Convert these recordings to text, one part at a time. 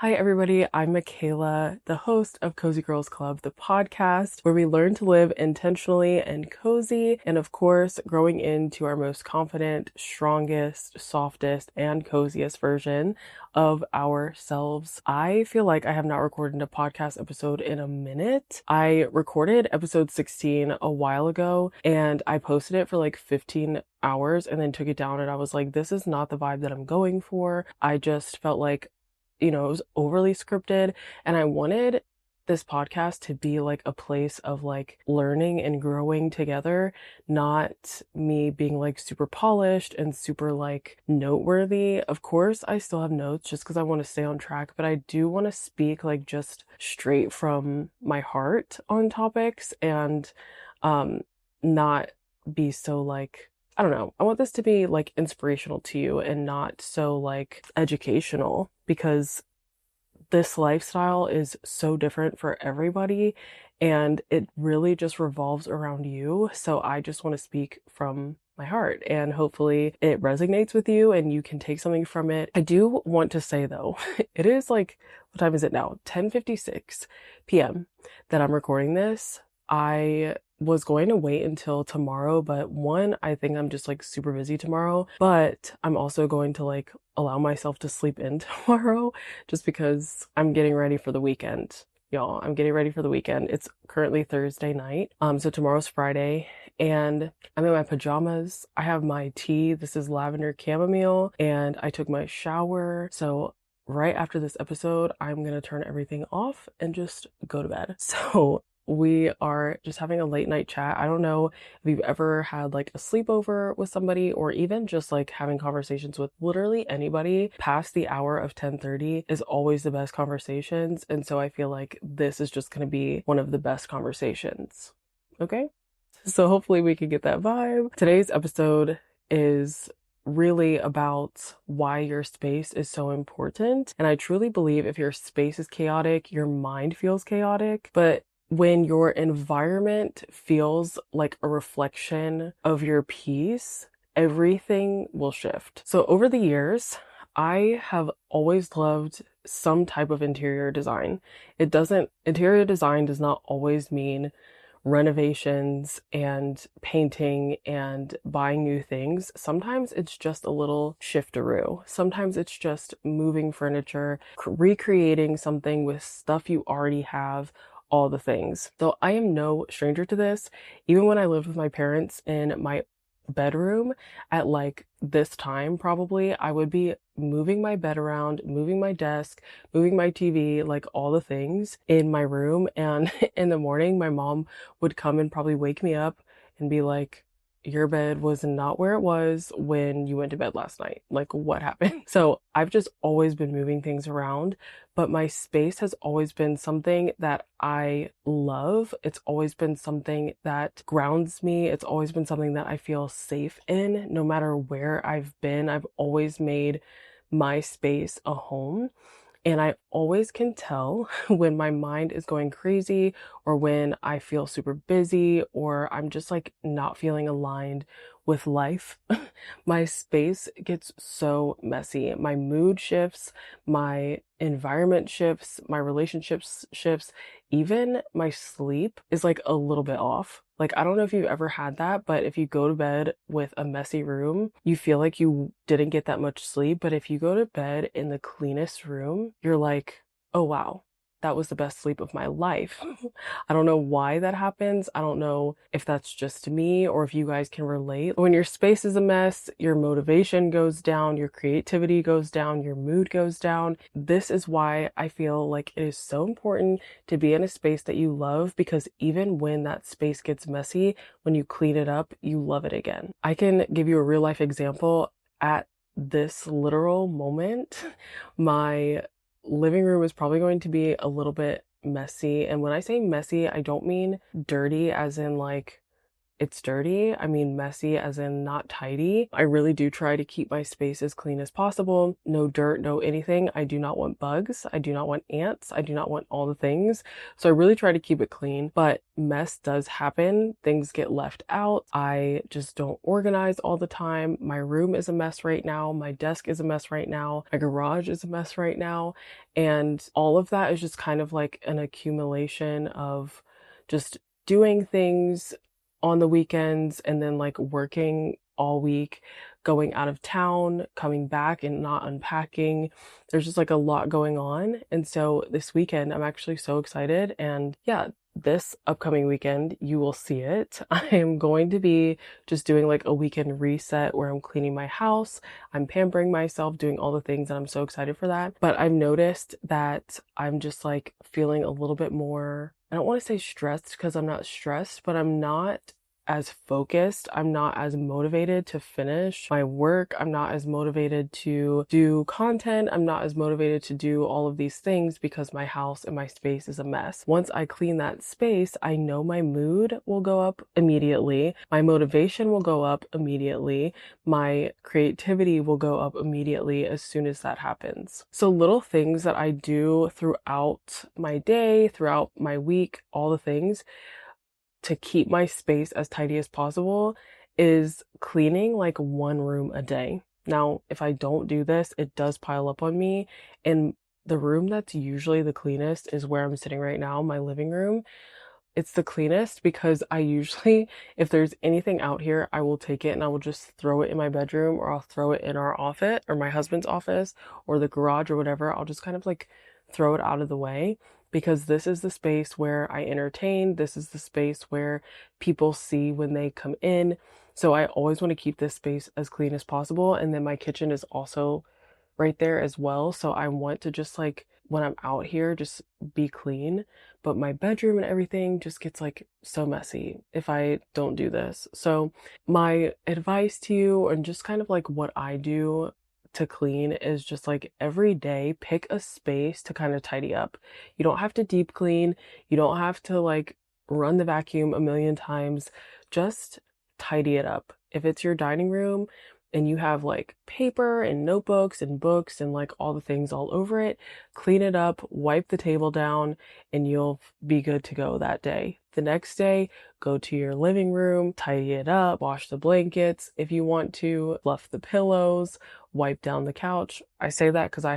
Hi, everybody. I'm Michaela, the host of Cozy Girls Club, the podcast where we learn to live intentionally and cozy, and of course, growing into our most confident, strongest, softest, and coziest version of ourselves. I feel like I have not recorded a podcast episode in a minute. I recorded episode 16 a while ago and I posted it for like 15 hours and then took it down and I was like, this is not the vibe that I'm going for. I just felt like it was overly scripted and I wanted this podcast to be like a place of like learning and growing together, not me being like super polished and super like noteworthy. Of course, I still have notes just because I want to stay on track, but I do want to speak like just straight from my heart on topics and not be so like I don't know. I want this to be like inspirational to you and not so like educational because this lifestyle is so different for everybody and it really just revolves around you. So I just want to speak from my heart and hopefully it resonates with you and you can take something from it. I do want to say though, it is like, what time is it now? 10:56 p.m. that I'm recording this. I was going to wait until tomorrow, but one, I think I'm just like super busy tomorrow, but I'm also going to like allow myself to sleep in tomorrow just because I'm getting ready for the weekend. Y'all, I'm getting ready for the weekend. It's currently Thursday night. So tomorrow's Friday and I'm in my pajamas. I have my tea. This is lavender chamomile and I took my shower. So right after this episode, I'm gonna turn everything off and just go to bed. So we are just having a late night chat. I don't know if you've ever had like a sleepover with somebody or even just like having conversations with literally anybody past the hour of 10:30 is always the best conversations. And so I feel like this is just going to be one of the best conversations. Okay? So hopefully we can get that vibe. Today's episode is really about why your space is so important. And I truly believe if your space is chaotic, your mind feels chaotic. But when your environment feels like a reflection of your peace, everything will shift. So over the years, I have always loved some type of interior design. Interior design does not always mean renovations and painting and buying new things. Sometimes it's just a little shiftaroo. Sometimes it's just moving furniture, recreating something with stuff you already have, all the things. So I am no stranger to this. Even when I lived with my parents in my bedroom at like this time, probably I would be moving my bed around, moving my desk, moving my TV, like all the things in my room. And in the morning, my mom would come and probably wake me up and be like, your bed was not where it was when you went to bed last night. Like, what happened? So I've just always been moving things around, but my space has always been something that I love. It's always been something that grounds me. It's always been something that I feel safe in. No matter where I've been, I've always made my space a home. And I always can tell when my mind is going crazy or when I feel super busy or I'm just like not feeling aligned with life. My space gets so messy. My mood shifts, my environment shifts, my relationships shifts, even my sleep is like a little bit off. Like, I don't know if you've ever had that, but if you go to bed with a messy room, you feel like you didn't get that much sleep. But if you go to bed in the cleanest room, you're like, oh wow, that was the best sleep of my life. I don't know why that happens. I don't know if that's just me or if you guys can relate. When your space is a mess, your motivation goes down, your creativity goes down, your mood goes down. This is why I feel like it is so important to be in a space that you love because even when that space gets messy, when you clean it up, you love it again. I can give you a real life example. At this literal moment, my living room is probably going to be a little bit messy. And when I say messy, I don't mean dirty as in like it's dirty. I mean, messy as in not tidy. I really do try to keep my space as clean as possible. No dirt, no anything. I do not want bugs. I do not want ants. I do not want all the things. So I really try to keep it clean, but mess does happen. Things get left out. I just don't organize all the time. My room is a mess right now. My desk is a mess right now. My garage is a mess right now. And all of that is just kind of like an accumulation of just doing things on the weekends and then like working all week, going out of town, coming back and not unpacking. There's just like a lot going on. And so this weekend, I'm actually so excited. And yeah, this upcoming weekend, you will see it. I am going to be just doing like a weekend reset where I'm cleaning my house, I'm pampering myself, doing all the things, and I'm so excited for that. But I've noticed that I'm just like feeling a little bit more, I don't want to say stressed because I'm not stressed, but I'm not as focused. I'm not as motivated to finish my work. I'm not as motivated to do content. I'm not as motivated to do all of these things because my house and my space is a mess. Once I clean that space, I know my mood will go up immediately. My motivation will go up immediately. My creativity will go up immediately as soon as that happens. So little things that I do throughout my day, throughout my week, all the things to keep my space as tidy as possible is cleaning like one room a day. Now, if I don't do this, it does pile up on me. And the room that's usually the cleanest is where I'm sitting right now, my living room. It's the cleanest because I usually, if there's anything out here, I will take it and I will just throw it in my bedroom, or I'll throw it in our office or my husband's office or the garage or whatever. I'll just kind of like throw it out of the way because this is the space where I entertain. This is the space where people see when they come in. So I always want to keep this space as clean as possible. And then my kitchen is also right there as well. So I want to just like when I'm out here, just be clean. But my bedroom and everything just gets like so messy if I don't do this. So my advice to you, and just kind of like what I do to clean, is just like every day pick a space to kind of tidy up. You don't have to deep clean. You don't have to like run the vacuum a million times. Just tidy it up. If it's your dining room and you have like paper and notebooks and books and like all the things all over it, clean it up, wipe the table down, and you'll be good to go that day. The next day, go to your living room, tidy it up, wash the blankets if you want to, fluff the pillows, wipe down the couch. I say that because I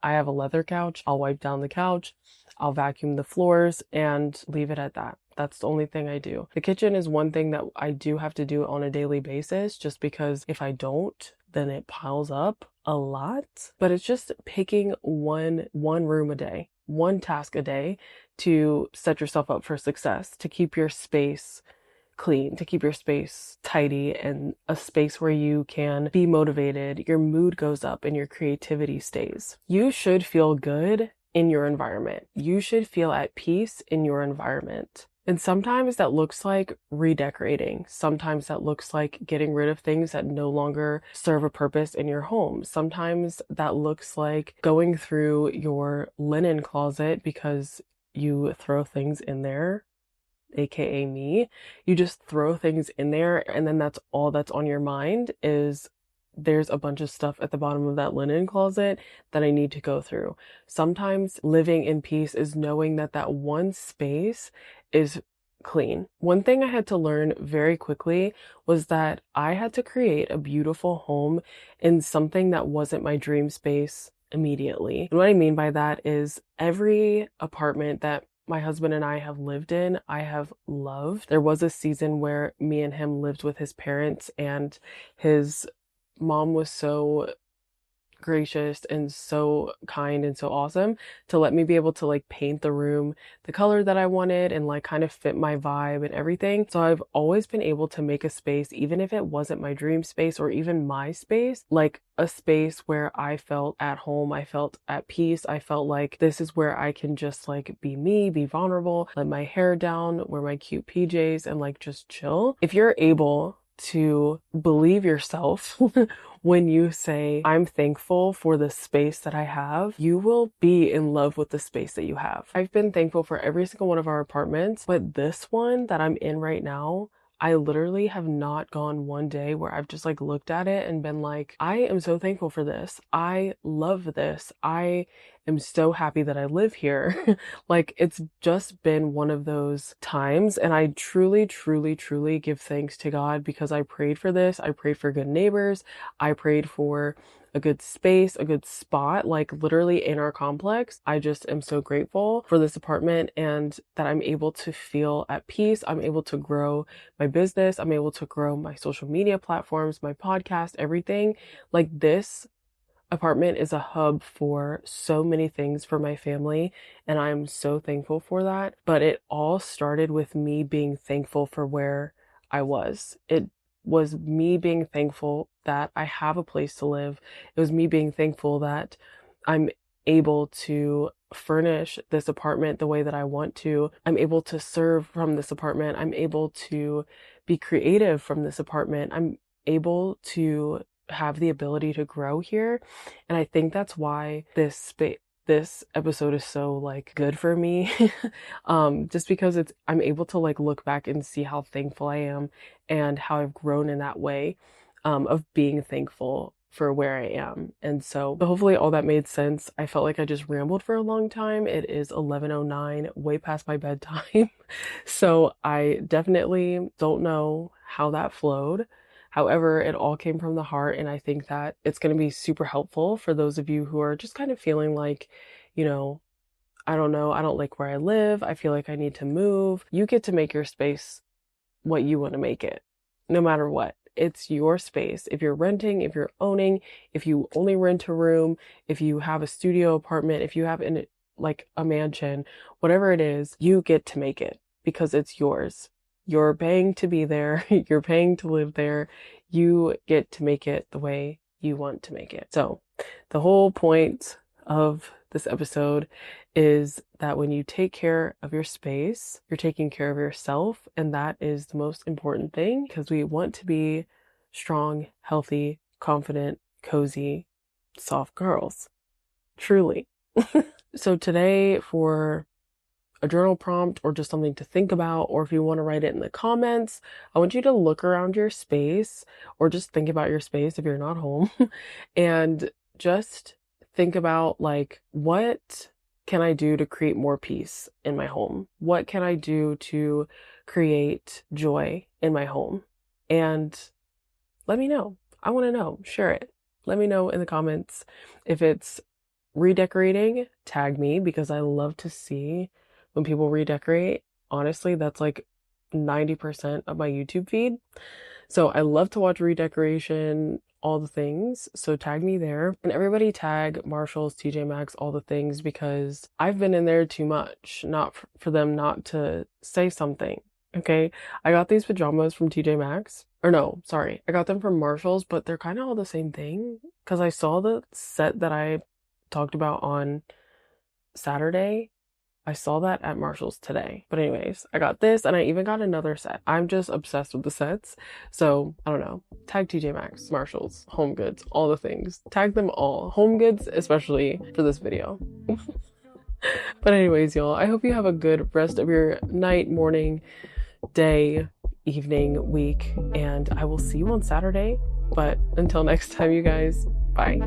have a leather couch. I'll wipe down the couch, I'll vacuum the floors, and leave it at that. That's the only thing I do. The kitchen is one thing that I do have to do on a daily basis, just because if I don't, then it piles up a lot. But it's just picking one room a day, one task a day to set yourself up for success, to keep your space clean, to keep your space tidy, and a space where you can be motivated, your mood goes up, and your creativity stays. You should feel good in your environment. You should feel at peace in your environment. And sometimes that looks like redecorating. Sometimes that looks like getting rid of things that no longer serve a purpose in your home. Sometimes that looks like going through your linen closet because you throw things in there, aka me. You just throw things in there, and then that's all that's on your mind is there's a bunch of stuff at the bottom of that linen closet that I need to go through. Sometimes living in peace is knowing that that one space is clean. One thing I had to learn very quickly was that I had to create a beautiful home in something that wasn't my dream space immediately. And what I mean by that is every apartment that my husband and I have lived in, I have loved. There was a season where me and him lived with his parents, and his mom was so gracious and so kind and so awesome to let me be able to like paint the room the color that I wanted and like kind of fit my vibe and everything. So I've always been able to make a space, even if it wasn't my dream space or even my space, like a space where I felt at home, I felt at peace, I felt like this is where I can just like be me, be vulnerable, let my hair down, wear my cute PJs, and like just chill. If you're able to believe yourself when you say, I'm thankful for the space that I have, you will be in love with the space that you have. I've been thankful for every single one of our apartments, but this one that I'm in right now, I literally have not gone one day where I've just like looked at it and been like, I am so thankful for this. I love this. I am so happy that I live here. Like, it's just been one of those times. And I truly, truly, truly give thanks to God because I prayed for this. I prayed for good neighbors. I prayed for a good space, a good spot, like literally in our complex. I just am so grateful for this apartment and that I'm able to feel at peace. I'm able to grow my business. I'm able to grow my social media platforms, my podcast, everything. Like, this apartment is a hub for so many things for my family, and I'm so thankful for that. But it all started with me being thankful for where I was. It was me being thankful that I have a place to live. It was me being thankful that I'm able to furnish this apartment the way that I want to. I'm able to serve from this apartment. I'm able to be creative from this apartment. I'm able to have the ability to grow here. And I think that's why this episode is so like good for me. Just because I'm able to like look back and see how thankful I am and how I've grown in that way, of being thankful for where I am. And so hopefully all that made sense. I felt like I just rambled for a long time. It is 11:09, way past my bedtime. So I definitely don't know how that flowed. However, it all came from the heart, and I think that it's going to be super helpful for those of you who are just kind of feeling like, you know, I don't know, I don't like where I live. I feel like I need to move. You get to make your space what you want to make it, no matter what. It's your space. If you're renting, if you're owning, if you only rent a room, if you have a studio apartment, if you have like a mansion, whatever it is, you get to make it because it's yours. You're paying to be there. You're paying to live there. You get to make it the way you want to make it. So the whole point of this episode is that when you take care of your space, you're taking care of yourself. And that is the most important thing because we want to be strong, healthy, confident, cozy, soft girls. Truly. So today, for a journal prompt or just something to think about, or if you want to write it in the comments, I want you to look around your space or just think about your space if you're not home and just think about like, what can I do to create more peace in my home? What can I do to create joy in my home? And let me know. I want to know. Share it. Let me know in the comments. If it's redecorating, tag me because I love to see when people redecorate. Honestly, that's like 90% of my YouTube feed. So I love to watch redecoration, all the things. So tag me there. And everybody tag Marshalls, TJ Maxx, all the things, because I've been in there too much, not for them not to say something. Okay. I got these pajamas from TJ Maxx. Or no, sorry. I got them from Marshalls, but they're kind of all the same thing. Because I saw the set that I talked about on Saturday. I saw that at Marshall's today. But anyways, I got this and I even got another set. I'm just obsessed with the sets. So I don't know. Tag TJ Maxx, Marshalls, Home Goods, all the things. Tag them all. Home Goods, especially for this video. But anyways, y'all, I hope you have a good rest of your night, morning, day, evening, week, and I will see you on Saturday. But until next time, you guys, bye.